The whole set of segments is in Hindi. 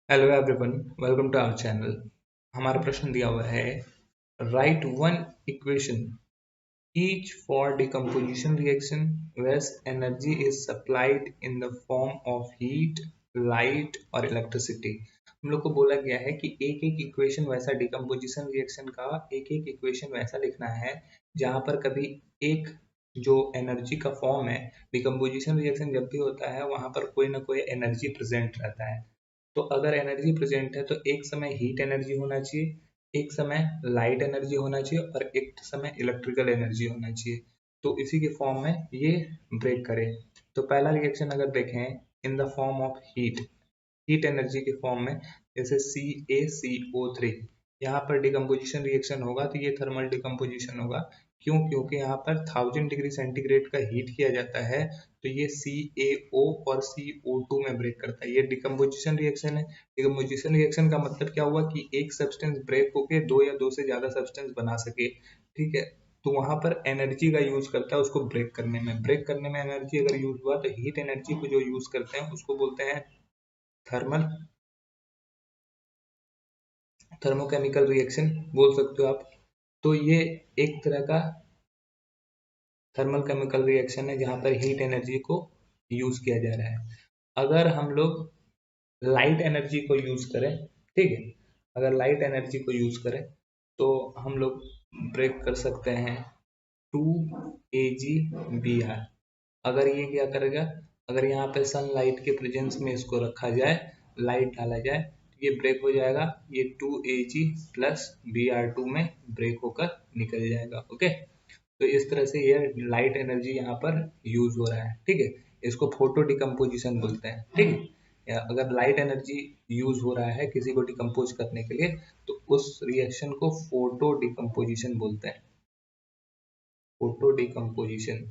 Hello everyone, welcome to our channel. हमारा प्रश्न दिया हुआ है, write one equation each for decomposition reaction where energy is supplied in the form of heat, light और इलेक्ट्रिसिटी। हम लोग को बोला गया है कि एक एक इक्वेशन वैसा डिकम्पोजिशन रिएक्शन का एक एक इक्वेशन वैसा लिखना है जहां पर कभी एक जो एनर्जी का फॉर्म है, डिकम्पोजिशन रिएक्शन जब भी होता है वहां पर कोई ना कोई एनर्जी प्रेजेंट रहता है। तो अगर एनर्जी प्रेजेंट है तो एक समय हीट एनर्जी होना चाहिए, एक समय लाइट एनर्जी होना चाहिए और एक समय इलेक्ट्रिकल एनर्जी होना चाहिए। तो इसी के फॉर्म में ये ब्रेक करें। तो पहला रिएक्शन अगर देखें इन the form of heat, heat energy के फॉर्म में, जैसे CaCO3, यहाँ पर डिकम्पोजिशन रिएक्शन होगा तो ये थर्मल डिकम्पोजिशन होगा। क्यों? क्योंकि यहाँ पर 1000 डिग्री सेंटीग्रेड का हीट किया जाता है तो ये CaO और CO2 में ब्रेक करता है। ये डिकम्पोजिशन रिएक्शन है। डिकम्पोजिशन रिएक्शन का मतलब क्या हुआ कि एक सब्सटेंस ब्रेक होके दो या दो से ज्यादा सब्सटेंस बना सके। ठीक है, तो वहां पर एनर्जी का यूज करता है उसको ब्रेक करने में। ब्रेक करने में एनर्जी अगर यूज हुआ तो हीट एनर्जी को जो यूज करते हैं उसको बोलते हैं थर्मल थर्मोकेमिकल रिएक्शन बोल सकते हो आप। तो ये एक तरह का थर्मल केमिकल रिएक्शन है जहां पर हीट एनर्जी को यूज किया जा रहा है। अगर हम लोग लाइट एनर्जी को यूज करें, ठीक है, अगर लाइट एनर्जी को यूज करें तो हम लोग ब्रेक कर सकते हैं 2 AgBr। अगर ये क्या करेगा, अगर यहाँ पे सनलाइट के प्रेजेंस में इसको रखा जाए, लाइट डाला जाए तो ये ब्रेक हो जाएगा, ये 2Ag प्लस Br2 में ब्रेक होकर निकल जाएगा। ओके, तो इस तरह से ये लाइट एनर्जी यहाँ पर यूज हो रहा है। ठीक है, इसको फोटो डिकम्पोजिशन बोलते हैं। ठीक है, या अगर लाइट एनर्जी यूज हो रहा है किसी को डिकम्पोज करने के लिए तो उस रिएक्शन को फोटो डिकम्पोजिशन बोलते हैं, फोटो डिकम्पोजिशन।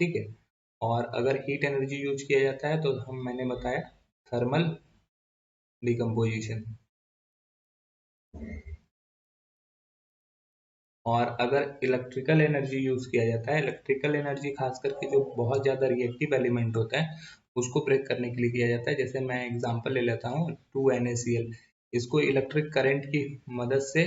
ठीक है, और अगर हीट एनर्जी यूज किया जाता है तो मैंने बताया थर्मल डिकम्पोजिशन। और अगर इलेक्ट्रिकल एनर्जी यूज किया जाता है, इलेक्ट्रिकल एनर्जी खास करके जो बहुत ज्यादा रिएक्टिव एलिमेंट होता है उसको ब्रेक करने के लिए किया जाता है। जैसे मैं एग्जांपल ले लेता हूँ 2NaCl, इसको इलेक्ट्रिक करंट की मदद से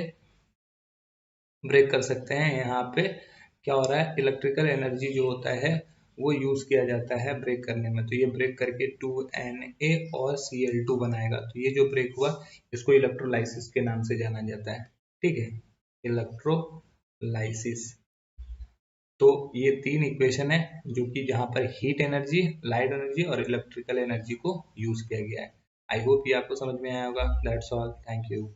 ब्रेक कर सकते हैं। यहाँ पे क्या हो रहा है, इलेक्ट्रिकल एनर्जी जो होता है वो यूज किया जाता है ब्रेक करने में। तो ये ब्रेक करके 2Na और Cl2 बनाएगा। तो ये जो ब्रेक हुआ इसको इलेक्ट्रोलाइसिस के नाम से जाना जाता है। ठीक है, इलेक्ट्रोलाइसिस। तो ये तीन इक्वेशन है जो कि जहां पर हीट एनर्जी, लाइट एनर्जी और इलेक्ट्रिकल एनर्जी को यूज किया गया है। आई होप ये आपको समझ में आया होगा। That's all, thank you.